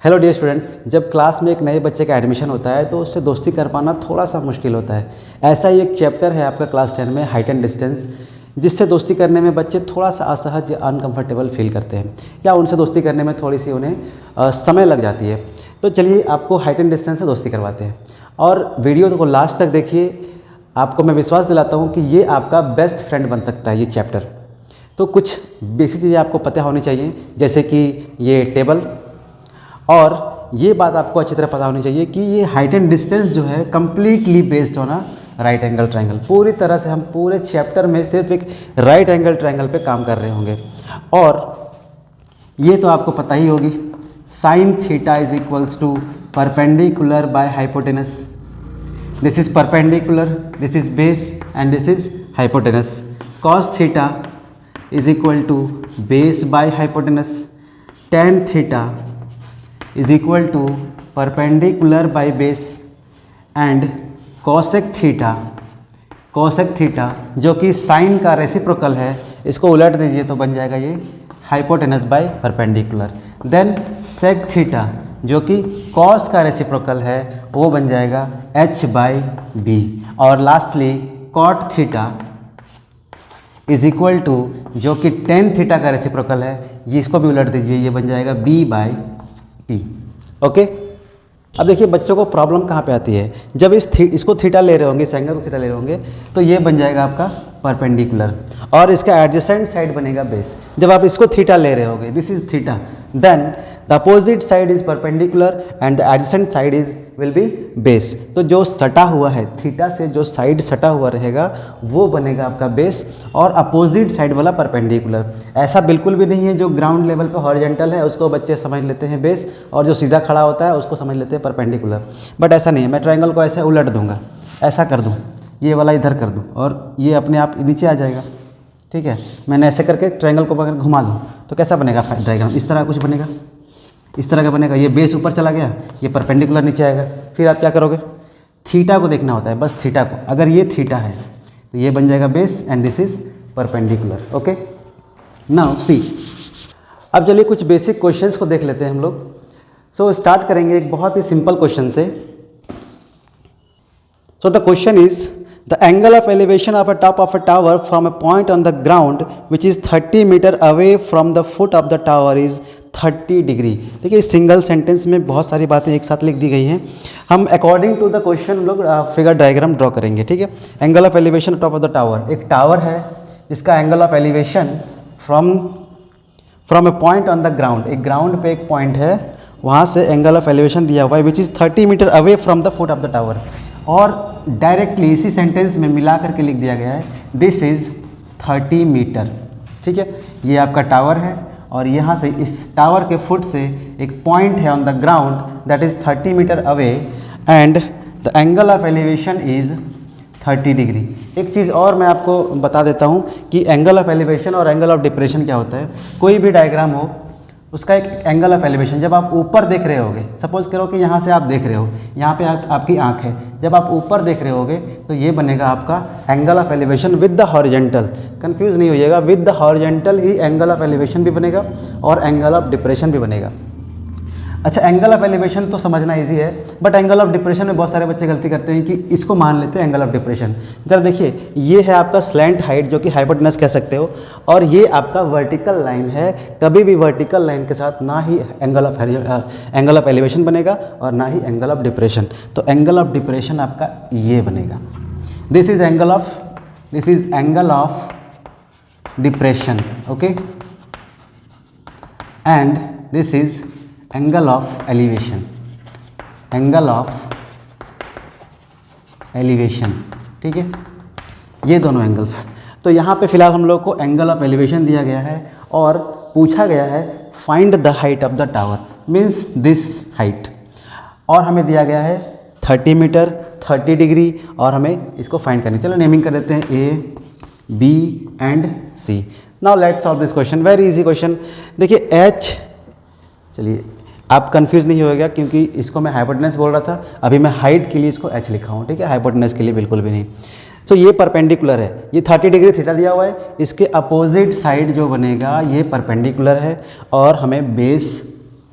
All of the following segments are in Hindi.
हेलो डियर स्टूडेंट्स, जब क्लास में एक नए बच्चे का एडमिशन होता है तो उससे दोस्ती कर पाना थोड़ा सा मुश्किल होता है। ऐसा ही एक चैप्टर है आपका क्लास 10 में हाइट एंड डिस्टेंस, जिससे दोस्ती करने में बच्चे थोड़ा सा असहज या अनकंफर्टेबल फील करते हैं या उनसे दोस्ती करने में थोड़ी सी उन्हें समय लग जाती है। तो चलिए आपको हाइट एंड डिस्टेंस से दोस्ती करवाते हैं और वीडियो को लास्ट तक देखिए। आपको मैं विश्वास दिलाता हूँ कि ये आपका बेस्ट फ्रेंड बन सकता है ये चैप्टर। तो कुछ बेसिक चीज़ें आपको पता होनी चाहिए, जैसे कि ये टेबल, और ये बात आपको अच्छी तरह पता होनी चाहिए कि ये हाइट एंड डिस्टेंस जो है completely based on a right angle triangle. पूरी तरह से हम पूरे चैप्टर में सिर्फ एक राइट एंगल ट्रायंगल पे काम कर रहे होंगे। और ये तो आपको पता ही होगी, sine theta is equals to perpendicular by hypotenuse. This is perpendicular, this is base and this is hypotenuse. Cos theta is equal to base by hypotenuse. Tan theta is equal to perpendicular by base and cosec theta जो कि साइन का रेसिप्रोकल है, इसको उलट दीजिए तो बन जाएगा ये hypotenuse by perpendicular. Then sec theta जो कि कॉस का रेसिप्रोकल है, वो बन जाएगा h बाई बी। और lastly cot theta is equal to जो कि टेन थीटा का रेसिप्रोकल है, ये इसको भी उलट दीजिए, ये बन जाएगा b बाई पी। ओके, अब देखिए बच्चों को प्रॉब्लम कहाँ पे आती है। जब इसको थीटा ले रहे होंगे, इस एंगल को थीटा ले रहे होंगे, तो ये बन जाएगा आपका परपेंडिकुलर और इसका एडजेसेंट साइड बनेगा बेस। जब आप इसको थीटा ले रहे होगे, this is theta, then the opposite side is perpendicular and the adjacent side is will be base. तो जो सटा हुआ है, थीटा से जो साइड सटा हुआ रहेगा वो बनेगा आपका बेस और अपोजिट साइड वाला परपेंडिकुलर। ऐसा बिल्कुल भी नहीं है जो ग्राउंड लेवल पे हॉरिजॉन्टल है उसको बच्चे समझ लेते हैं बेस, और जो सीधा खड़ा होता है उसको समझ लेते हैं परपेंडिकुलर। बट ऐसा नहीं है, मैं ट्रायंगल को ऐसे उलट दूंगा, ऐसा कर दूँ, ये वाला इधर कर दूँ और ये अपने आप नीचे आ जाएगा। ठीक है, मैंने ऐसे करके ट्रायंगल को अगर घुमा दूँ तो कैसा बनेगा डायग्राम, इस तरह कुछ बनेगा, इस तरह का बनेगा। ये बेस ऊपर चला गया, ये परपेंडिकुलर नीचे आएगा। फिर आप क्या करोगे, थीटा को देखना होता है, बस थीटा को। अगर ये थीटा है तो ये बन जाएगा base and this is perpendicular. Okay, now see, अब चलिए कुछ बेसिक क्वेश्चंस को देख लेते हैं हम लोग। सो स्टार्ट करेंगे एक बहुत ही सिंपल क्वेश्चन से। So the question is the angle of elevation of a top of a tower from a point on the ground which is 30 metre away from the foot of the tower is 30 degree. देखिए इस सिंगल सेंटेंस में बहुत सारी बातें एक साथ लिख दी गई हैं। हम अकॉर्डिंग टू द क्वेश्चन लोग फिगर डायग्राम ड्रॉ करेंगे। ठीक है, angle of elevation top of the tower, एक टावर है जिसका angle of elevation from A point on the ground, एक ग्राउंड पे एक पॉइंट है, वहाँ से एंगल ऑफ एलिवेशन दिया हुआ है which is 30 metre away from the foot of the tower. और डायरेक्टली इसी सेंटेंस में मिला करके लिख दिया गया है दिस इज़ 30 मीटर। ठीक है, ये आपका टावर है और यहाँ से इस टावर के फुट से एक पॉइंट है on the ground that is 30 metre away and the angle of elevation is 30 degree. एक चीज़ और मैं आपको बता देता हूँ कि एंगल ऑफ एलिवेशन और एंगल ऑफ डिप्रेशन क्या होता है। कोई भी डायग्राम हो उसका एक एंगल ऑफ एलिवेशन, जब आप ऊपर देख रहे होगे, सपोज करो कि यहाँ से आप देख रहे हो, यहाँ पे आपकी आँख है, जब आप ऊपर देख रहे होगे तो ये बनेगा आपका angle of elevation with the horizontal. Confuse नहीं होइएगा, विद द हॉरिजॉन्टल ही एंगल ऑफ एलिवेशन भी बनेगा और एंगल ऑफ डिप्रेशन भी बनेगा। अच्छा, एंगल ऑफ एलिवेशन तो समझना इजी है, बट एंगल ऑफ डिप्रेशन में बहुत सारे बच्चे गलती करते हैं कि इसको मान लेते हैं एंगल ऑफ डिप्रेशन। जरा देखिए, ये है आपका स्लैंट हाइट जो कि हाइपोटेनस कह सकते हो, और ये आपका वर्टिकल लाइन है। कभी भी वर्टिकल लाइन के साथ ना ही एंगल ऑफ एलिवेशन बनेगा और ना ही एंगल ऑफ डिप्रेशन। तो एंगल ऑफ डिप्रेशन आपका ये बनेगा, this is angle of depression. Okay, and this is angle of elevation, ठीक है, ये दोनों एंगल्स। तो यहाँ पे फिलहाल हम लोग को एंगल ऑफ एलिवेशन दिया गया है और पूछा गया है find the height of the tower, means this height, और हमें दिया गया है 30 मीटर 30 डिग्री और हमें इसको फाइंड करनी। चलो नेमिंग कर देते हैं A, B and C. Now let's solve this question, very easy question. देखिए एच, चलिए आप कंफ्यूज नहीं होएगा क्योंकि इसको मैं हाइपोटेनस बोल रहा था, अभी मैं हाइट के लिए इसको एच लिखा हूँ। ठीक है, हाइपोटेनस के लिए बिल्कुल भी नहीं। तो ये परपेंडिकुलर है, ये 30 डिग्री थीटा दिया हुआ है, इसके अपोजिट साइड जो बनेगा ये परपेंडिकुलर है और हमें बेस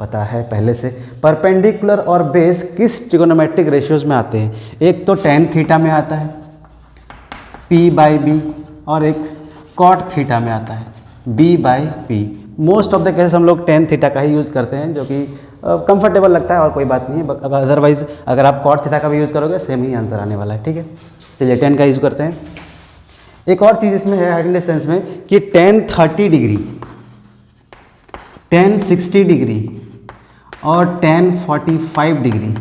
पता है पहले से। परपेंडिकुलर और बेस किस ट्रिगोनोमेट्रिक रेशियोज में आते हैं? एक तो टेन थीटा में आता है P/B, और एक कॉट थीटा में आता है B/P। Most of the cases हम लोग टेन थीटा का ही यूज़ करते हैं, जो कि कंफर्टेबल लगता है और कोई बात नहीं है। अदरवाइज अगर आप कॉट थीटा का भी यूज़ करोगे सेम ही आंसर आने वाला है, ठीक है। चलिए 10 का यूज़ करते हैं। एक और चीज़ इसमें है हाइट एंड डिस्टेंस में कि 10 30 डिग्री, 10 60 डिग्री और 10 45 डिग्री,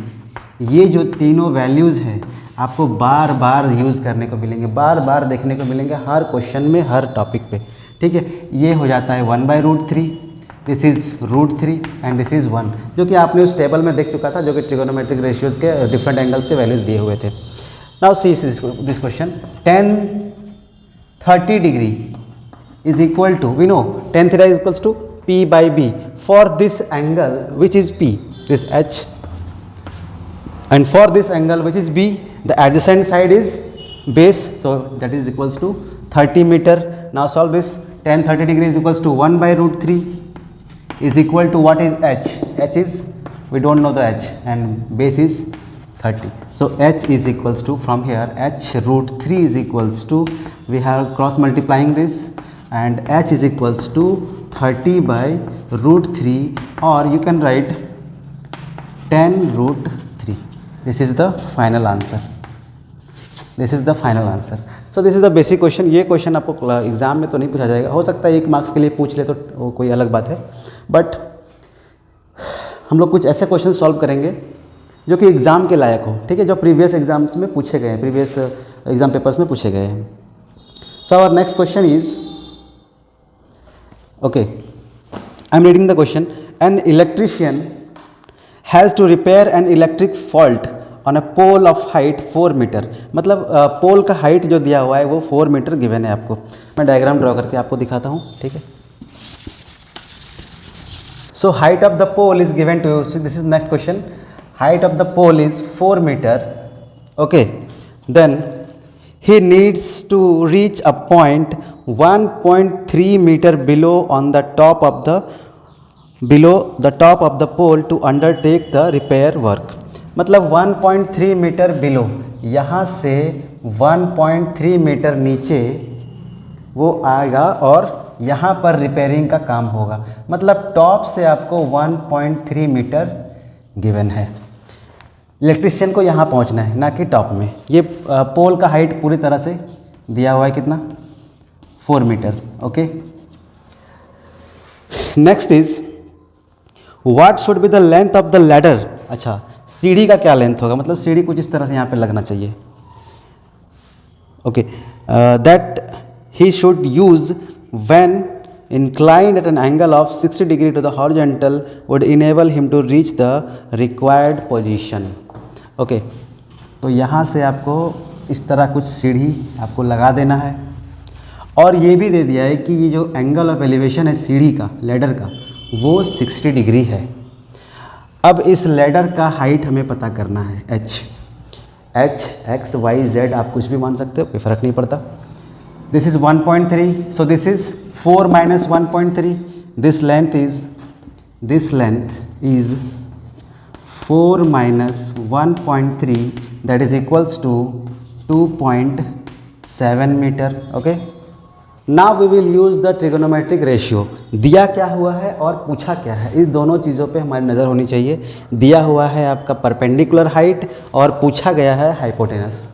ये जो तीनों वैल्यूज़ हैं आपको बार बार यूज़ करने को मिलेंगे, बार बार देखने को मिलेंगे हर क्वेश्चन में, हर टॉपिक पे, ठीक है। ये हो जाता है 1/√3, this is √3 and this is 1, जो कि आपने उस टेबल में देख चुका था, जो कि ट्रिगोनोमेट्रिक रेशियोज़ के डिफरेंट एंगल्स के वैल्यूज़ दिए हुए थे। Now see this question, 10 30 degree is equal to, we know tan theta is equals to P/B for this angle which is P, this H, and for this angle which is B, the adjacent side is base, so that is equals to 30 meter. Now solve this. Tan 30 degree is equals to 1/√3 is equal to what is H? H is, we don't know the H, and base is 30. So H is equals to, from here H √3 is equals to, we have cross multiplying this, and H is equals to 30/√3, or you can write 10√3. This is the final answer. This is the final answer. So this is the basic question. ये क्वेश्चन आपको एग्जाम में तो नहीं पूछा जाएगा, हो सकता है 1 मार्क्स के लिए पूछ ले तो वो कोई अलग बात है, बट हम लोग कुछ ऐसे क्वेश्चन सॉल्व करेंगे जो कि एग्ज़ाम के लायक हो, ठीक है, जो प्रीवियस एग्जाम्स में पूछे गए हैं, प्रीवियस एग्जाम पेपर्स में पूछे गए हैं। So our next question is, okay, I am reading the question. An electrician has to repair an electric fault on a pole of height 4 metre, मतलब पोल का हाइट जो दिया हुआ है वो 4 मीटर गिवन है आपको। मैं डायग्राम ड्रॉ करके आपको दिखाता हूँ, ठीक है। So height of the pole is given to you, this is next question. Height of the pole is 4 metre, okay, then he needs to reach a point 1.3 meter below the top of the pole to undertake the repair work। मतलब 1.3 मीटर बिलो, यहाँ से 1.3 मीटर नीचे वो आएगा और यहाँ पर रिपेयरिंग का काम होगा। मतलब टॉप से आपको 1.3 मीटर गिवन है, इलेक्ट्रिशियन को यहाँ पहुँचना है, ना कि टॉप में। ये पोल का हाइट पूरी तरह से दिया हुआ है कितना, 4 metre, okay. Next is what should be the length of the ladder. अच्छा, सीढ़ी का क्या लेंथ होगा, मतलब सीढ़ी कुछ इस तरह से यहाँ पे लगना चाहिए, okay, that he should use when inclined at an angle of 60 degree to the horizontal would enable him to reach the required position। Okay, तो यहाँ से आपको इस तरह कुछ सीढ़ी आपको लगा देना है, और ये भी दे दिया है कि ये जो एंगल ऑफ एलिवेशन है सीढ़ी का, लैडर का, वो 60 डिग्री है। अब इस लैडर का हाइट हमें पता करना है, H X Y Z आप कुछ भी मान सकते हो, कोई फ़र्क नहीं पड़ता। This is 1.3, so this is 4 minus 1.3, this length is 4 minus 1.3, that is equals to 2.7 meter, okay। now we will use the trigonometric ratio। दिया क्या हुआ है और पूछा क्या है, इस दोनों चीज़ों पे हमारी नज़र होनी चाहिए। दिया हुआ है आपका परपेंडिकुलर हाइट और पूछा गया है हाइपोटेनस।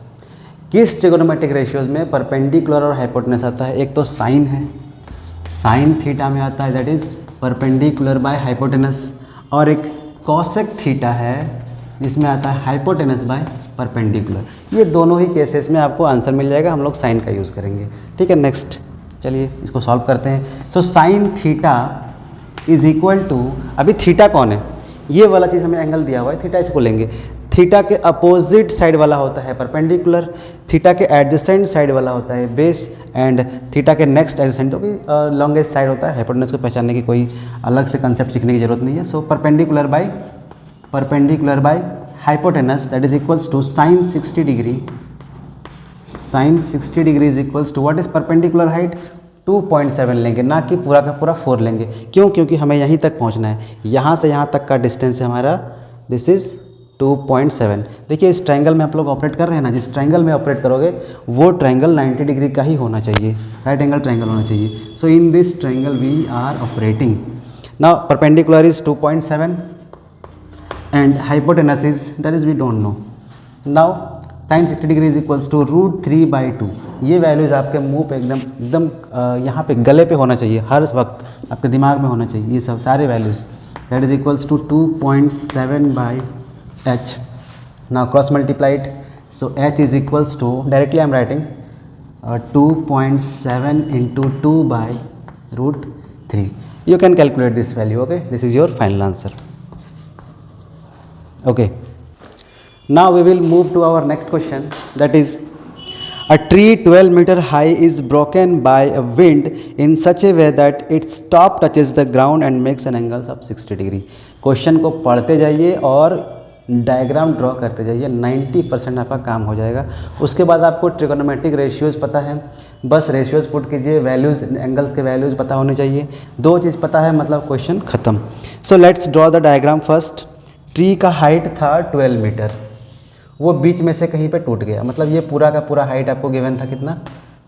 किस ट्रिगोनोमेट्रिक रेशियोज में परपेंडिकुलर और हाइपोटेनस आता है? एक तो साइन है, साइन थीटा में आता है, that is perpendicular by hypotenuse, और एक कॉसेक थीटा है जिसमें आता है हाइपोटेनस बाय परपेंडिकुलर। ये दोनों ही केसेस में आपको आंसर मिल जाएगा, हम लोग साइन का यूज़ करेंगे, ठीक है। नेक्स्ट चलिए इसको सॉल्व करते हैं। So sine theta is equal to, अभी थीटा कौन है, ये वाला चीज़ हमें एंगल दिया हुआ है, थीटा इसको लेंगे। थीटा के अपोजिट साइड वाला होता है परपेंडिकुलर, थीटा के एडजेसेंट साइड वाला होता है बेस, एंड थीटा के नेक्स्ट एडजेसेंट होगी लॉन्गेस्ट साइड होता है। हाइपोटेनस को पहचानने की कोई अलग से कंसेप्ट सीखने की जरूरत नहीं है। So perpendicular by hypotenuse, that is equals to sine 60 degree. Sine 60 degree is equals to what is perpendicular height, 2.7 लेंगे, ना कि पूरा का पूरा 4 लेंगे। क्यों? क्योंकि हमें यहीं तक पहुंचना है, यहाँ से यहाँ तक का डिस्टेंस है हमारा, दिस इज़ 2.7। देखिए इस ट्रायंगल में आप लोग ऑपरेट कर रहे हैं ना, जिस ट्रायंगल में ऑपरेट करोगे वो ट्रायंगल 90 डिग्री का ही होना चाहिए, राइट एंगल ट्रायंगल होना चाहिए। So in this triangle we are operating. Now perpendicular is 2.7 and hypotenuse is, that is we don't know. Now sin 60 degree is equals to √3/2। ये वैल्यूज़ आपके मुंह पे एकदम यहाँ पे गले पे होना चाहिए, हर वक्त आपके दिमाग में होना चाहिए ये सब सारे values. That is equals to 2.7/h। Now cross multiplied, so h is equals to, directly I am writing 2.7 × 2/√3। You can calculate this value, okay, this is your final answer, okay. Now we will move to our next question, that is a tree 12 meter high is broken by a wind in such a way that its top touches the ground and makes an angle of 60 degree। Question को पढ़ते जाइए और डायग्राम ड्रॉ करते जाइए, 90% आपका काम हो जाएगा। उसके बाद आपको ट्रिगोनोमेट्रिक रेशियोज़ पता है, बस रेशियोज़ पुट कीजिए, वैल्यूज़ एंगल्स के वैल्यूज़ पता होने चाहिए, 2 चीज़ पता है मतलब क्वेश्चन ख़त्म। So let's draw the diagram first. Tree का हाइट था 12 मीटर, वो बीच में से कहीं पे टूट गया, मतलब ये पूरा का पूरा हाइट आपको गिवन था कितना,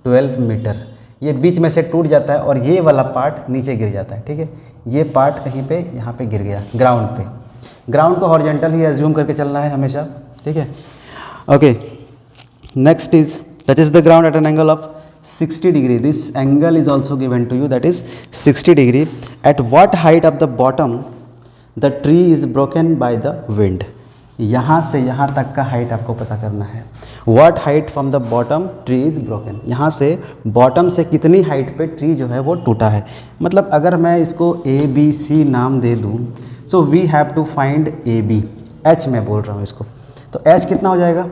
12 मीटर। ये बीच में से टूट जाता है और ये वाला पार्ट नीचे गिर जाता है, ठीक है। ये पार्ट कहीं पे यहाँ पे गिर गया ग्राउंड पे। ग्राउंड को हॉरिजॉन्टल ही एज्यूम करके चलना है हमेशा, ठीक है, okay. Next is touches the ground at an angle of 60 degree. This angle is also given to you, that is 60 degree. At what height of the bottom the tree is broken by the wind. यहाँ से यहाँ तक का हाइट आपको पता करना है। What height from the bottom tree is broken, यहाँ से बॉटम से कितनी हाइट पे ट्री जो है वो टूटा है। मतलब अगर मैं इसको ABC नाम दे दूँ, so we have to find AB। H मैं बोल रहा हूँ इसको, तो H कितना हो जाएगा,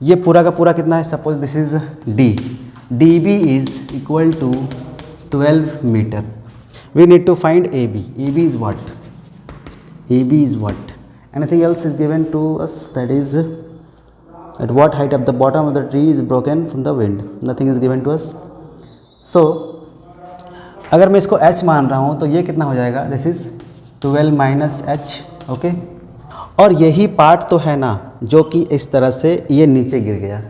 ये पूरा का पूरा कितना है, suppose this is D, DB is equal to 12 metre. We need to find AB। AB is what, AB is what, anything else is given to us, that is at what height of the bottom of the tree is broken from the wind, nothing is given to us। so अगर मैं इसको h मान रहा हूँ तो ये कितना हो जाएगा, this is 12 - h, ओके। और यही पार्ट तो है ना जो कि इस तरह से ये नीचे गिर गया,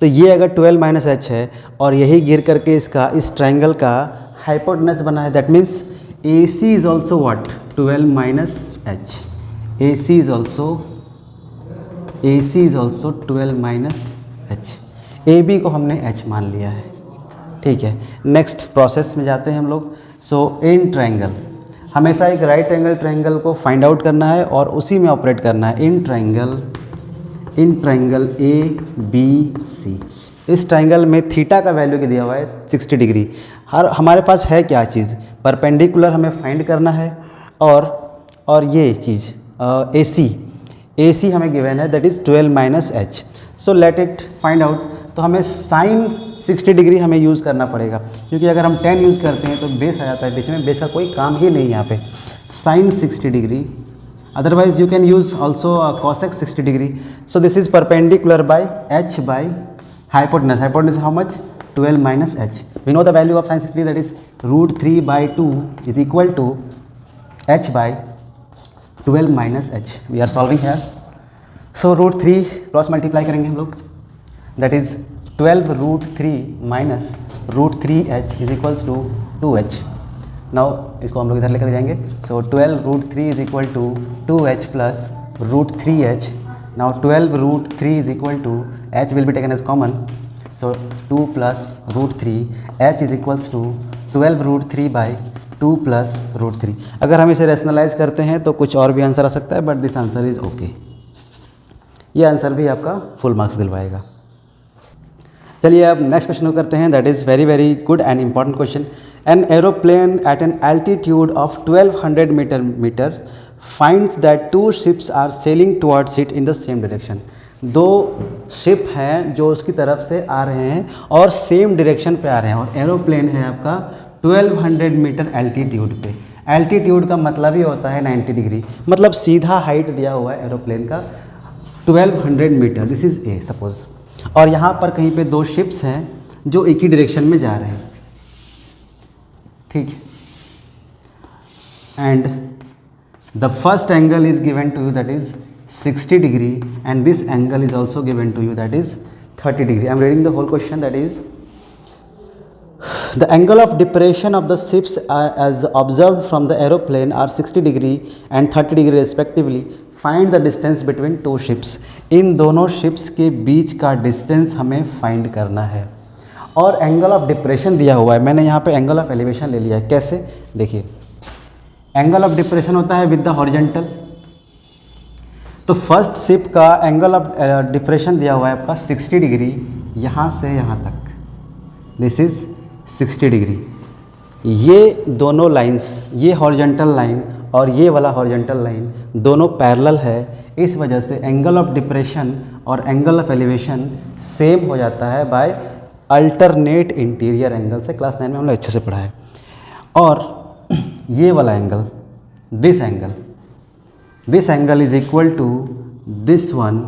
तो ये अगर 12 - h है और यही गिर करके इसका इस ट्रायंगल का हाइपोटेनस बना है, that means AC is also what, 12 - h। AC is also 12 - h। AB को हमने h मान लिया है, ठीक है। नेक्स्ट प्रोसेस में जाते हैं हम लोग। सो इन ट्रायंगल, हमेशा एक राइट एंगल ट्रायंगल को फाइंड आउट करना है और उसी में ऑपरेट करना है। इन ट्रायंगल ABC, इस ट्रायंगल में थीटा का वैल्यू दिया हुआ है 60 डिग्री। हमारे पास है क्या चीज़, परपेंडिकुलर हमें फाइंड करना है और ये चीज़ AC हमें गिवन है, that is 12 - h। So let it find out. तो हमें साइन 60 डिग्री हमें यूज़ करना पड़ेगा, क्योंकि अगर हम 10 यूज़ करते हैं तो बेस आ जाता है बीच में, बेस का कोई काम ही नहीं यहाँ पे। Sine 60 degree, otherwise you can use also cosec 60 degree. So this is perpendicular by h by hypotenuse. Hypotenuse how much, 12 - h। We know the value of sine 60, दैट is √3/2 is equal to h by 12 - h। We are solving है। सो √3 क्रॉस मल्टीप्लाई करेंगे हम लोग, that is 12 √3 - √3h is equals to 2h। Now इसको हम लोग इधर लेकर जाएंगे। So 12 √3 is equal to 2h plus √3h। Now 12 √3 is equal to h will be taken as common, so 2 plus √3, h is equals to 12 √3/2 plus √3। अगर हम इसे रेशनलाइज करते हैं तो कुछ और भी आंसर आ सकता है, but this answer is okay. ये आंसर भी आपका फुल मार्क्स दिलवाएगा। चलिए अब नेक्स्ट क्वेश्चन करते हैं, that is very very good and important question. An aeroplane at an altitude of 1200 metre finds that 2 ships are sailing towards it in the same direction. 2 ship हैं जो उसकी तरफ से आ रहे हैं और सेम डायरेक्शन पे आ रहे हैं, और एरोप्लेन है आपका 1200 मीटर एल्टीट्यूड पे। एल्टीट्यूड का मतलब ही होता है 90 डिग्री, मतलब सीधा हाइट दिया हुआ है एरोप्लेन का 1200 metre, this is A suppose. और यहाँ पर कहीं पे 2 शिप्स हैं जो एक ही डायरेक्शन में जा रहे हैं। ठीक है। And the first angle is given to you that is 60 degree and this angle is also given to you that is 30 degree. I am reading the whole question, that is the angle of depression of the ships as observed from the aeroplane are 60 degree and 30 degree respectively. Find the distance between two ships. इन दोनों ships के बीच का distance हमें find करना है और एंगल ऑफ डिप्रेशन दिया हुआ है। मैंने यहाँ पे एंगल ऑफ एलिवेशन ले लिया है। कैसे? देखिए, एंगल ऑफ डिप्रेशन होता है विद द हॉरिजेंटल। तो फर्स्ट शिप का एंगल ऑफ डिप्रेशन दिया हुआ है आपका 60 डिग्री, यहाँ से यहाँ तक, दिस इज़ 60 डिग्री। ये दोनों लाइंस, ये हॉरिजेंटल लाइन और ये वाला हॉरिजेंटल लाइन दोनों पैरेलल है, इस वजह से एंगल ऑफ डिप्रेशन और एंगल ऑफ एलिवेशन सेम हो जाता है बाय अल्टरनेट इंटीरियर एंगल से। क्लास 9 में हम लोग अच्छे से पढ़ा है। और ये वाला angle, this angle is equal to this one,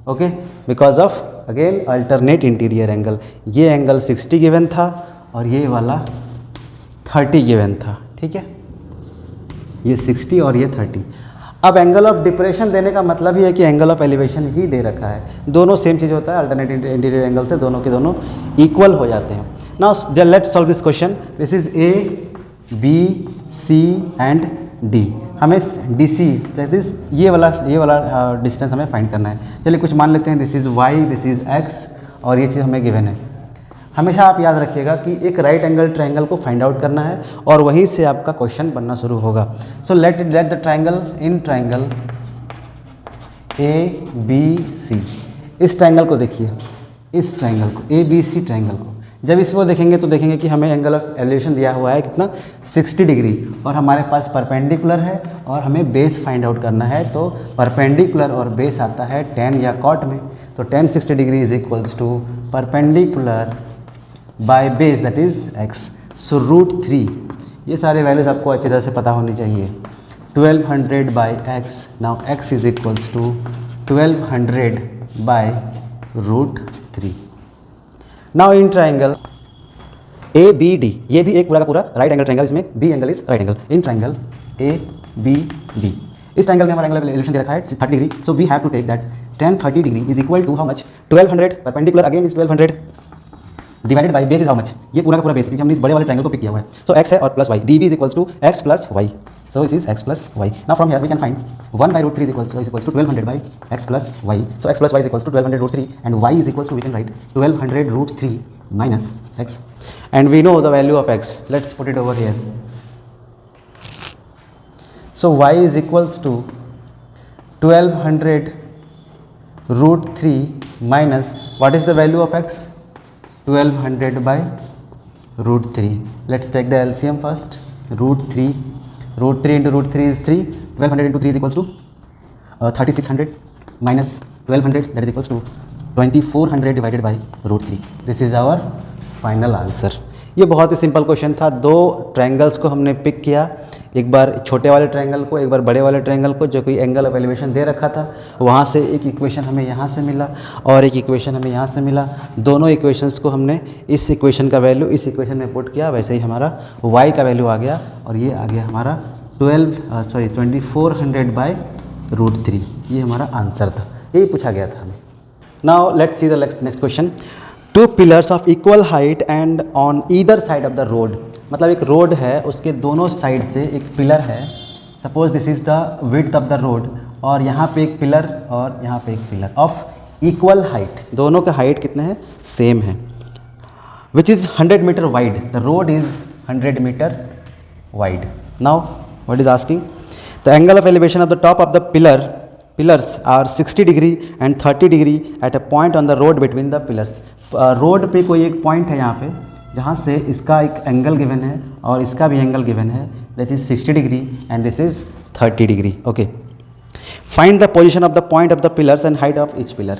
okay, because of again alternate interior angle. ये एंगल 60 गिवन था और ये वाला 30 गिवन था, ठीक है, ये 60 और ये 30। अब एंगल ऑफ डिप्रेशन देने का मतलब ही है कि एंगल ऑफ एलिवेशन ही दे रखा है, दोनों सेम चीज़ होता है, अल्टरनेट इंटीरियर एंगल से दोनों के दोनों इक्वल हो जाते हैं। Now let's solve this question. This is A, B, C and D. हमें डी सी दिस ये वाला डिस्टेंस हमें फाइंड करना है। चलिए कुछ मान लेते हैं, this is why, this is x और ये चीज़ हमें गिवन है। हमेशा आप याद रखिएगा कि एक राइट एंगल ट्रायंगल को फाइंड आउट करना है और वहीं से आपका क्वेश्चन बनना शुरू होगा। So let the triangle in triangle A B C, इस ट्रायंगल को देखिए, इस ट्रायंगल को ए बी सी ट्रायंगल को जब इसको देखेंगे तो देखेंगे कि हमें एंगल ऑफ एलिवेशन दिया हुआ है कितना, 60 डिग्री, और हमारे पास परपेंडिकुलर है और हमें बेस फाइंड आउट करना है। तो परपेंडिकुलर और बेस आता है tan या cot में, तो tan 60 degree is equals to perpendicular by base that is x, so √3। ये सारे वैल्यूज आपको अच्छी तरह से पता होनी चाहिए। 1200 by x, now x is equals to 1200 by √3। Now in triangle A B D, ये भी एक पूरा का पूरा राइट एंगल ट्राइंगल, इसमें B angle is right angle. In triangle A B D, इस ट्राइंगल में हमारा एंगल एलिवेशन दे रखा है 30 degree, so we have to take that tan 30 degree is equal to how much, 1200 perpendicular again is 1200 divided by base is how much, ये पूरा का पूरा बेस, क्योंकि हमने इस बड़े वाले ट्रायंगल को पिक किया हुआ है। सो x है और plus y, db is equals to x plus y, so it is x plus y। Now from here we can find 1 by √3 is equals to 1200 by x plus y, so x plus y is equals to 1200 √3 and y is equals to, we can write 1200 √3 minus x, and we know the value of x. Let's put it over here. So y is equals to 1200 √3 minus what is the value of x, 1200 by √3. Let's take the LCM first. √3 into √3 is 3, 1200 into 3 is equals to 3600 minus 1200, that is equals to 2400 divided by √3। This is our final answer. ये बहुत ही सिंपल क्वेश्चन था। दो ट्रायंगल्स को हमने पिक किया, एक बार छोटे वाले ट्रायंगल को, एक बार बड़े वाले ट्रायंगल को, जो कोई एंगल ऑफ एलिवेशन दे रखा था, वहाँ से एक इक्वेशन हमें यहाँ से मिला और एक इक्वेशन हमें यहाँ से मिला। दोनों इक्वेशंस को हमने इस इक्वेशन का वैल्यू इस इक्वेशन में पुट किया, वैसे ही हमारा y का वैल्यू आ गया और ये आ गया हमारा 2400 बाई √3। ये हमारा आंसर था, यही पूछा गया था हमें। Now let's see the next question. Two pillars of equal height and on either side of the road, मतलब एक रोड है, उसके दोनों साइड से एक पिलर है। Suppose this is the width of the road, और यहाँ पे एक पिलर और यहाँ पे एक पिलर ऑफ इक्वल हाइट, दोनों का हाइट कितने हैं, सेम है, which is 100 metre wide. The road is 100 metre wide. Now what is asking, the angle of elevation of the top of the pillars are 60 degree and 30 degree at a point on the road between the pillars. Road पे कोई एक पॉइंट है यहाँ पे, जहाँ से इसका एक एंगल गिवन है और इसका भी एंगल गिवन है, that is 60 degree and this is 30 degree. Okay, find the position of the point of the pillars and height of each pillar.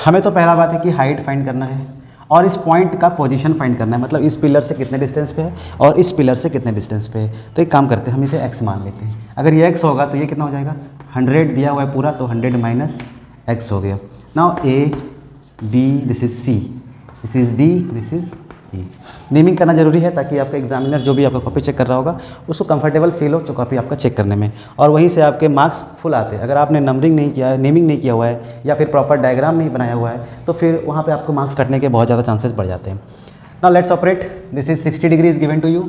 हमें तो पहला बात है कि हाइट फाइंड करना है और इस पॉइंट का पोजीशन फाइंड करना है, मतलब इस पिलर से कितने डिस्टेंस पे है और इस पिलर से कितने डिस्टेंस पे है। तो एक काम करते हैं, हम इसे x मान लेते हैं। अगर ये x होगा तो ये कितना हो जाएगा, 100 दिया हुआ है पूरा, तो 100 माइनस x हो गया। Now a b, this is c, this is d, this is E. Naming करना जरूरी है ताकि आपका एग्जामिनर जो भी आपका कॉपी चेक कर रहा होगा उसको कंफर्टेबल फील हो जो कॉपी आपका चेक करने में, और वहीं से आपके मार्क्स फुल आते हैं। अगर आपने नंबरिंग नहीं किया है, नेमिंग नहीं किया हुआ है, या फिर प्रॉपर डायग्राम नहीं बनाया हुआ है, तो फिर वहाँ पे आपको मार्क्स कटने के बहुत ज़्यादा चांसेस बढ़ जाते हैं। Now let's operate. This is 60 degree is given to you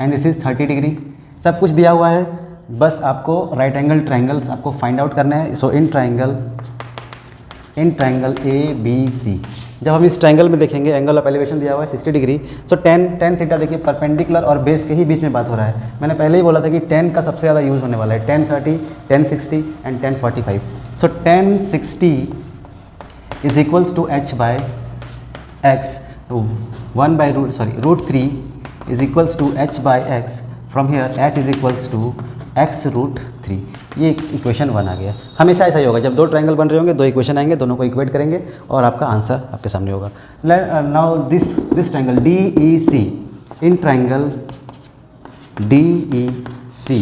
and this is 30 degree. सब कुछ दिया हुआ है, बस आपको राइट एंगल ट्रायंगल आपको फाइंड आउट करना है। सो इन ट्रायंगल ABC, जब हम इस ट्रायंगल में देखेंगे एंगल ऑफ एलिवेशन दिया हुआ है 60 डिग्री। सो tan थीटा देखिए परपेंडिकुलर और बेस के ही बीच में बात हो रहा है। मैंने पहले ही बोला था कि tan का सबसे ज़्यादा यूज़ होने वाला है, tan 30, tan 60 and tan 45। So tan 60 is equals to h by x, तो √3 is equals to h by x। From here h is equals to x√3। ये इक्वेशन 1 आ गया। हमेशा ऐसा ही होगा, जब दो ट्रायंगल बन रहे होंगे दो इक्वेशन आएंगे, दोनों को इक्वेट करेंगे और आपका आंसर आपके सामने होगा। Now this triangle DEC, in triangle DEC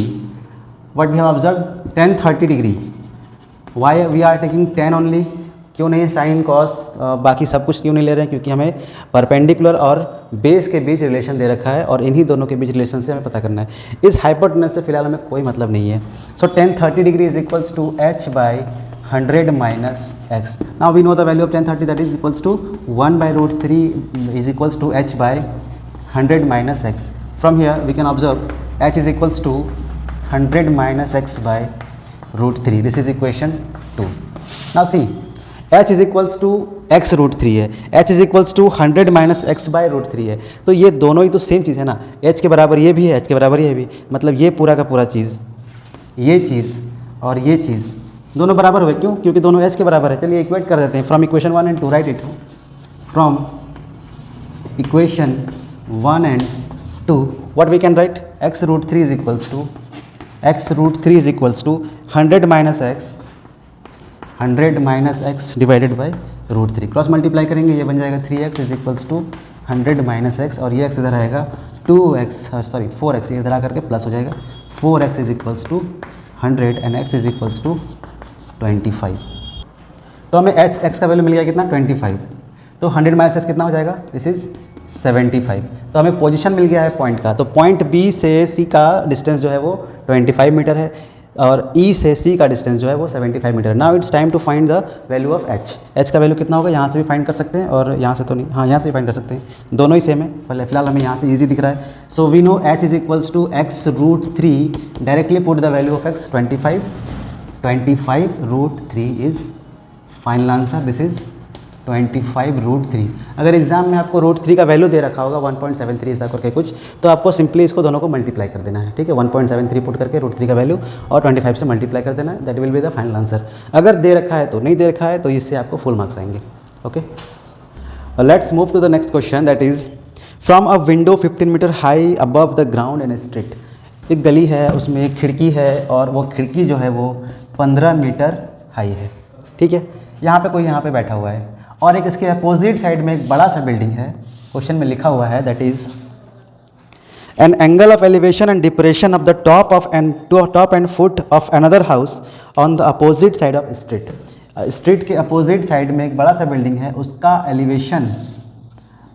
what we have observe tan 30 degree. Why we are taking tan only, क्यों नहीं साइन कॉस बाकी सब कुछ क्यों नहीं ले रहे हैं? क्योंकि हमें परपेंडिकुलर और बेस के बीच रिलेशन दे रखा है और इन्हीं दोनों के बीच रिलेशन से हमें पता करना है। इस हाइपोटेनस से फिलहाल हमें कोई मतलब नहीं है। So tan 30 degree is equals to h by 100 minus x। Now we know the value of tan 30, that is equals to 1 by √3 is equals to h by 100 minus x। From here we can observe h is equals to 100 minus x by √3। This is equation 2। Now see h is equals to x√3 है, h is equals to 100 minus x by √3 है। तो ये दोनों ही तो सेम चीज़ है ना, h के बराबर ये भी है, h के बराबर ये भी, मतलब ये पूरा का पूरा चीज़, ये चीज़ और ये चीज़ दोनों बराबर हुए। क्यों? क्योंकि दोनों h के बराबर है। चलिए इक्वेट कर देते हैं। From equation 1 and 2 write it. From equation 1 and 2 what we can write? x√3 is equals to 100 minus x, 100 minus x divided by √3। Cross multiply करेंगे, ये बन जाएगा 3x is equals to 100 minus x, और ये x इधर आएगा 4x, ये इधर आकर के प्लस हो जाएगा। 4x is equals to 100 and x is equals to 25। तो हमें x का वैल्यू मिल गया कितना? 25। तो 100 माइनस x कितना हो जाएगा? This is 75। तो हमें पोजीशन मिल गया है पॉइंट का। तो पॉइंट B से C का डिस्टेंस जो है वो 25 मीटर है और E से C का डिस्टेंस जो है वो 75 metre. Now it's time to find the value of h का वैल्यू कितना होगा? यहाँ से भी फाइंड कर सकते हैं और यहाँ से तो नहीं, हाँ यहाँ से भी फाइंड कर सकते हैं, दोनों ही सेम है। पहले फिलहाल हमें यहाँ से इजी दिख रहा है। So we know h is equals to x√3। Directly put the value of x 25√3 is final answer. This is 25√3। अगर एग्जाम में आपको √3 का वैल्यू दे रखा होगा 1.73 ऐसा करके कुछ, तो आपको सिंपली इसको दोनों को मल्टीप्लाई कर देना है। ठीक है, 1.73 पुट करके √3 का वैल्यू और 25 से मल्टीप्लाई कर देना है। That will be the final answer. अगर दे रखा है तो, नहीं दे रखा है तो इससे आपको फुल मार्क्स आएंगे। Okay, let's move to the next question, that is from a window 15 metre high above the ground in a street. एक गली है, उसमें एक खिड़की है और वो खिड़की जो है वो 15 मीटर हाई है। ठीक है, यहाँ पे कोई यहाँ पे बैठा हुआ है और एक इसके अपोजिट साइड में एक बड़ा सा बिल्डिंग है। क्वेश्चन में लिखा हुआ है that is an angle of elevation and depression of the top and foot of another house on the opposite side of street. Street के अपोजिट साइड में एक बड़ा सा बिल्डिंग है, उसका एलिवेशन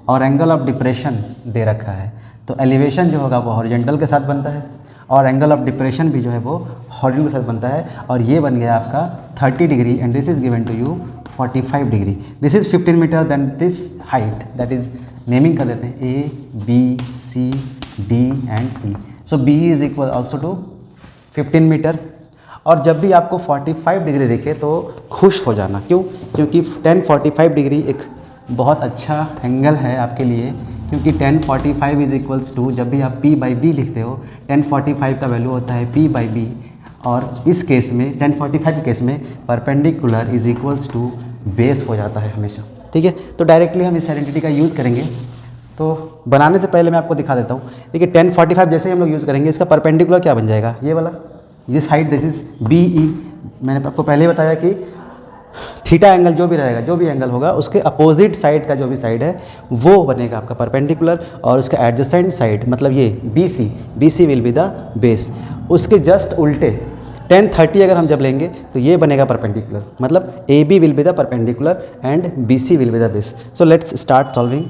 और एंगल ऑफ डिप्रेशन दे रखा है। तो एलिवेशन जो होगा वो हॉरिजॉन्टल के साथ बनता है और एंगल ऑफ डिप्रेशन भी जो है वो हॉरिजॉन्टल के साथ बनता है, और ये बन गया आपका 30 degree and this is given to you 45 degree. This is 15 metre, then this height that is naming कर देते हैं A, B, C, D and E। So B is equal also to 15 metre. और जब भी आपको 45 डिग्री दिखे तो खुश हो जाना। क्यों? क्योंकि tan 45 डिग्री एक बहुत अच्छा एंगल है आपके लिए, क्योंकि tan 45 इज इक्वल्स टू, जब भी आप P बाई B लिखते हो tan 45 का वैल्यू होता है P बाई B, और इस केस में tan 45 के केस में perpendicular is equals to base हो जाता है हमेशा। ठीक है, तो डायरेक्टली हम इस आइडेंटिटी का यूज़ करेंगे। तो बनाने से पहले मैं आपको दिखा देता हूँ। देखिए tan 45 जैसे ही हम लोग यूज़ करेंगे, इसका परपेंडिकुलर क्या बन जाएगा? ये वाला, this height, this is BE। मैंने आपको पहले ही बताया कि थीटा एंगल जो भी रहेगा, जो भी एंगल होगा, उसके अपोजिट साइड का जो भी साइड है वो बनेगा आपका परपेंडिकुलर, और उसका एडजेसेंट साइड मतलब ये BC will be the base. उसके जस्ट उल्टे tan 30 अगर हम जब लेंगे तो ये बनेगा परपेंडिकुलर, मतलब AB will be the perpendicular and BC will be the base. So let's start solving.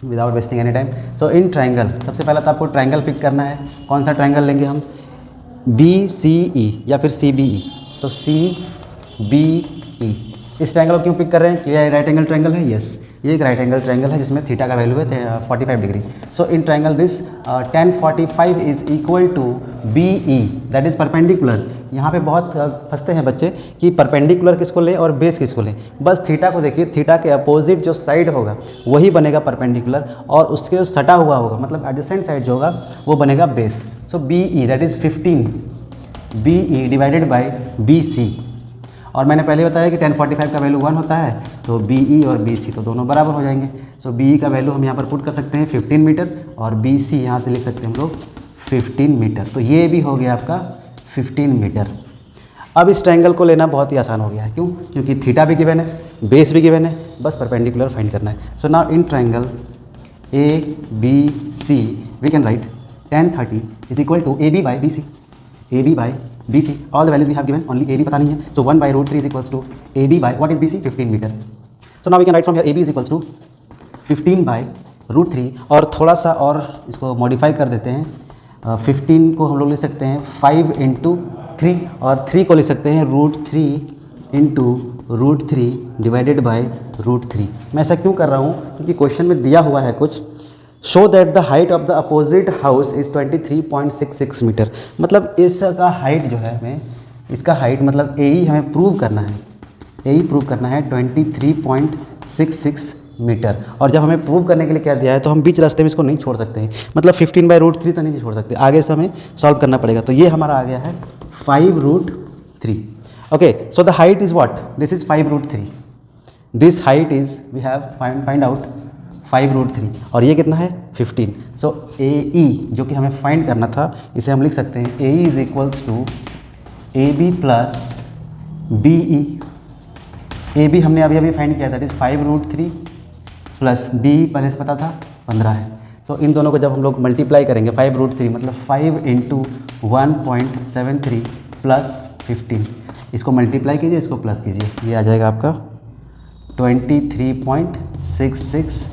Without wasting any time. So in triangle, सबसे पहला तो आपको ट्राइंगल पिक करना है। कौन सा ट्राइंगल लेंगे हम? BCE या फिर CBE। तो CBE, इस ट्राइंगल को क्यों पिक कर रहे हैं? क्या राइट एंगल ट्राइंगल है? यस, ये एक राइट एंगल ट्राइंगल है जिसमें थीटा का वैल्यू है 45 degree. So in triangle this tan 45 is equal to BE, that is perpendicular. यहाँ पे बहुत फंसते हैं बच्चे कि परपेंडिकुलर किसको लें और बेस किसको लें। बस थीटा को देखिए, थीटा के अपोजिट जो साइड होगा वही बनेगा परपेंडिकुलर, और उसके जो सटा हुआ होगा मतलब एडजेसेंट साइड जो होगा वो बनेगा base. So BE that is 15 BE divided by BC। और मैंने पहले बताया कि tan 45 का वैल्यू 1 होता है, तो BE और BC तो दोनों बराबर हो जाएंगे। सो BE का वैल्यू हम यहाँ पर पुट कर सकते हैं 15 मीटर, और BC यहाँ से लिख सकते हैं हम लोग 15 मीटर। तो ये भी हो गया आपका 15 मीटर। अब इस ट्रायंगल को लेना बहुत ही आसान हो गया है। क्यों? क्योंकि थीटा भी गिवन है, बेस भी गिवन है, बस परपेंडिकुलर फाइंड करना है। So now in triangle ABC we can write tan 30 is equal to AB by BC, AB by BC, all the values we have given, only AB पता नहीं है। So 1/√3 is equals to AB by what is BC? 15 metre. So now we can write from here AB is equals to 15/√3, और थोड़ा सा और इसको मॉडिफाई कर देते हैं। 15 को हम लोग लिख सकते हैं 5 × 3, और 3 को लिख सकते हैं √3 × √3 डिवाइडेड बाई √3। मैं ऐसा क्यों कर रहा हूँ? क्योंकि क्वेश्चन में दिया हुआ है कुछ, show that the height of the opposite house is 23.66 metre. मतलब इसका हाइट जो है हमें, इसका हाइट मतलब AE हमें प्रूव करना है, AE प्रूव करना है 23.66 मीटर। और जब हमें प्रूव करने के लिए क्या दिया है तो हम बीच रास्ते में इसको नहीं छोड़ सकते हैं, मतलब 15/√3 तो नहीं छोड़ सकते, आगे से हमें सॉल्व करना पड़ेगा। तो ये हमारा आ गया है 5√3। Okay, so the height is what? This is 5√3, this height is we have find out 5√3, और ये कितना है 15। सो AE जो कि हमें फाइंड करना था, इसे हम लिख सकते हैं AE is equals to AB plus BE। AB हमने अभी अभी फाइंड किया, दैट इज़ 5√3 प्लस BE पहले से पता था 15 है। सो इन दोनों को जब हम लोग मल्टीप्लाई करेंगे 5√3 मतलब 5 × 1.73 प्लस 15, इसको मल्टीप्लाई कीजिए, इसको प्लस कीजिए, ये आ जाएगा आपका 23.66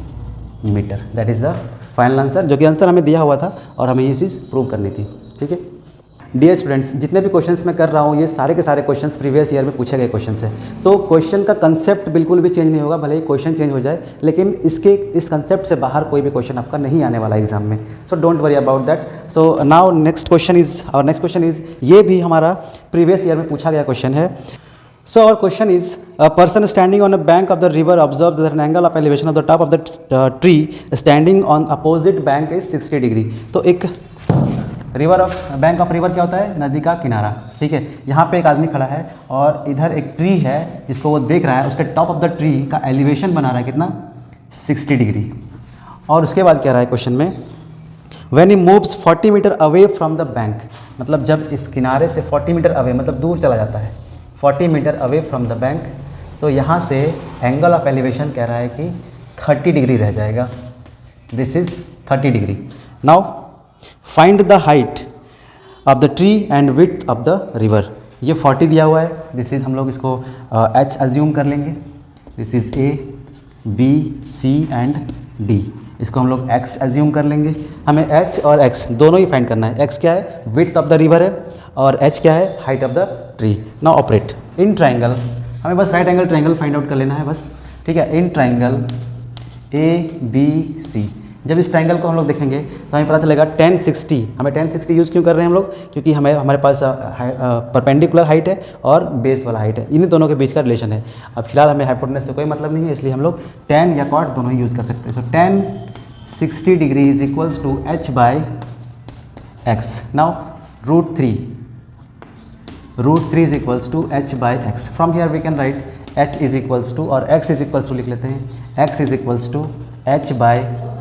metre. That is the final answer, जो कि आंसर हमें दिया हुआ था और हमें ये चीज़ प्रूव करनी थी। ठीक है डियर स्टूडेंट्स, जितने भी क्वेश्चंस मैं कर रहा हूँ ये सारे के सारे क्वेश्चंस प्रीवियस ईयर में पूछे गए क्वेश्चंस हैं। तो क्वेश्चन का कंसेप्ट बिल्कुल भी चेंज नहीं होगा, भले ही क्वेश्चन चेंज हो जाए, लेकिन इस कंसेप्ट से बाहर कोई भी क्वेश्चन आपका नहीं आने वाला एग्जाम में। So don't worry about that. So now next question is ये भी हमारा प्रीवियस ईयर में पूछा गया क्वेश्चन है। So our question is, a person standing on a bank of the river observed that an angle of elevation of the top of the tree standing on opposite bank is 60 degree. तो एक बैंक ऑफ रिवर क्या होता है? नदी का किनारा। ठीक है, यहाँ पे एक आदमी खड़ा है और इधर एक ट्री है जिसको वो देख रहा है, उसके टॉप ऑफ द ट्री का एलिवेशन बना रहा है कितना? 60 डिग्री। और उसके बाद क्या रहा है क्वेश्चन में? When he moves 40 metre away from the bank, मतलब जब इस किनारे से 40 मीटर अवे मतलब दूर चला जाता है 40 metre away from the bank, तो यहाँ से एंगल ऑफ एलिवेशन कह रहा है कि 30 डिग्री रह जाएगा। This is 30 degree. Now find the height of the tree and width of the river. ये 40 दिया हुआ है, दिस इज़ हम लोग इसको H अज्यूम कर लेंगे। This is A, B, C and D। इसको हम लोग X अज्यूम कर लेंगे। हमें H और X दोनों ही फाइंड करना है। X क्या है? विड्थ ऑफ द रिवर है, और H क्या है? Height of the tree. Now operate in triangle, हमें बस right angle triangle find out कर लेना है बस। ठीक है, इन ट्राइंगल ABC, जब इस ट्राइंगल को हम लोग देखेंगे तो हमें पता चलेगा tan 60। हमें tan 60 यूज़ क्यों कर रहे हैं हम लोग? क्योंकि हमारे पास परपेंडिकुलर हाइट है और बेस वाला हाइट है, इन दोनों के बीच का रिलेशन है। अब फिलहाल हमें हाइपोटेनस से कोई मतलब नहीं है, इसलिए हम लोग tan या cot दोनों ही यूज़ कर सकते हैं। So tan 60 degree is equals to H by X। Now √3 is equals to H by X। From here we can write H is equals to, और X इज इक्वल्स टू लिख लेते हैं, X is equals to H by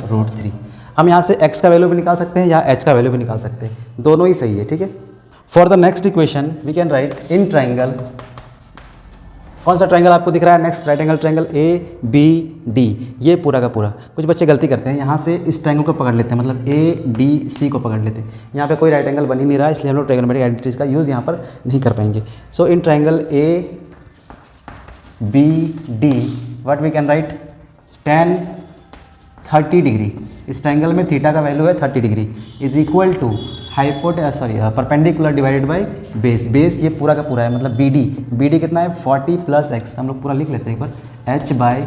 √3। हम यहाँ से X का वैल्यू भी निकाल सकते हैं या H का वैल्यू भी निकाल सकते हैं, दोनों ही सही है। ठीक है, for the next equation we can write in triangle, कौन सा ट्राइंगल आपको दिख रहा है? Next right angle triangle ABD। ये पूरा का पूरा, कुछ बच्चे गलती करते हैं, यहाँ से इस ट्राइंगल को पकड़ लेते हैं, मतलब ADC को पकड़ लेते हैं। यहाँ पे कोई राइट एंगल बन ही नहीं रहा, इसलिए हम लोग ट्राइगोनोमेट्रिक आइडेंटिटीज का यूज़ यहाँ पर नहीं कर पाएंगे। So in triangle ABD what we can write? tan 30 degree, इस ट्रायंगल में थीटा का वैल्यू है 30 degree, is equal to perpendicular divided by base. Base ये पूरा का पूरा है, मतलब बी डी कितना है 40 प्लस एक्स, हम लोग पूरा लिख लेते हैं एक बार। H by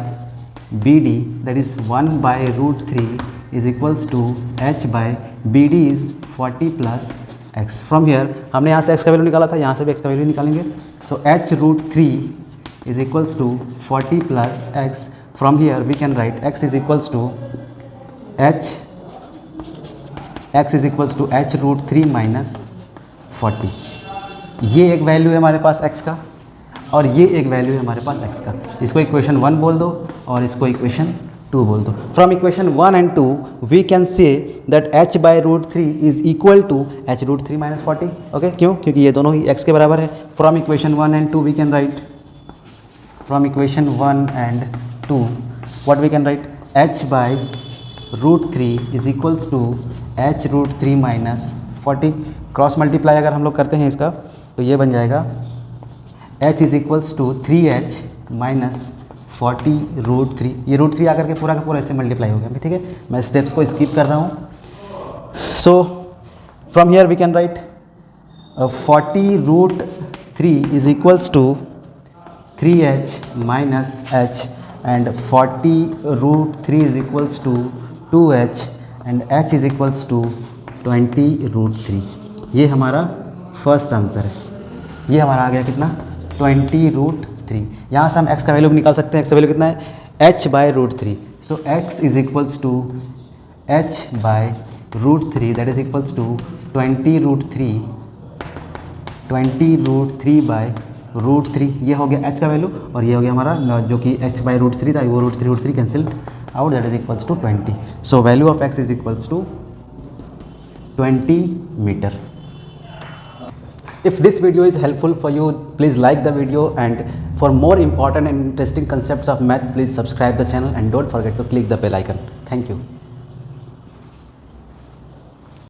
B D that is 1/√3 is equals to H by B D is 40 plus x. From here हमने यहाँ से एक्स का वैल्यू निकाला था, यहाँ से भी एक्स का वैल्यू निकालेंगे। So h√3 is equals to 40 plus x. From here we can write x is equals to h√3 minus 40। ये एक वैल्यू है हमारे पास x का और ये एक वैल्यू है हमारे पास x का। इसको इक्वेशन 1 बोल दो और इसको इक्वेशन 2 बोल दो। From equation 1 and 2 we can say that h/√3 is equal to h√3 minus 40। Okay, क्यों? क्योंकि ये दोनों ही x के बराबर है। From equation 1 and 2 we can write, from equation 1 and 2 what we can write, h/√3 is equals to h√3 minus 40। Cross multiply अगर हम लोग करते हैं इसका तो ये बन जाएगा h is equals to 3h minus 40√3। ये √3 आकर के पूरा का पूरा ऐसे मल्टीप्लाई हो गया। ठीक है, मैं स्टेप्स को स्किप कर रहा हूँ। So from here we can write 40√3 is equals to 3h minus h and 40√3 is equals to 2h and h is equals to 20√3। ये हमारा फर्स्ट आंसर है। ये हमारा आ गया कितना, 20√3। यहाँ से हम x का वैल्यू भी निकाल सकते हैं। x का वैल्यू कितना है, h/√3। So x is equals to h/√3 that is equals to 20√3 ये हो गया h का वैल्यू और ये हो गया हमारा जो कि h/√3 था, वो √3 cancel out that is equals to 20। So value of x is equals to 20 metre. If this video is helpful for you, please like the video, and for more important and interesting concepts of math, please subscribe the channel and don't forget to click the bell icon. Thank you.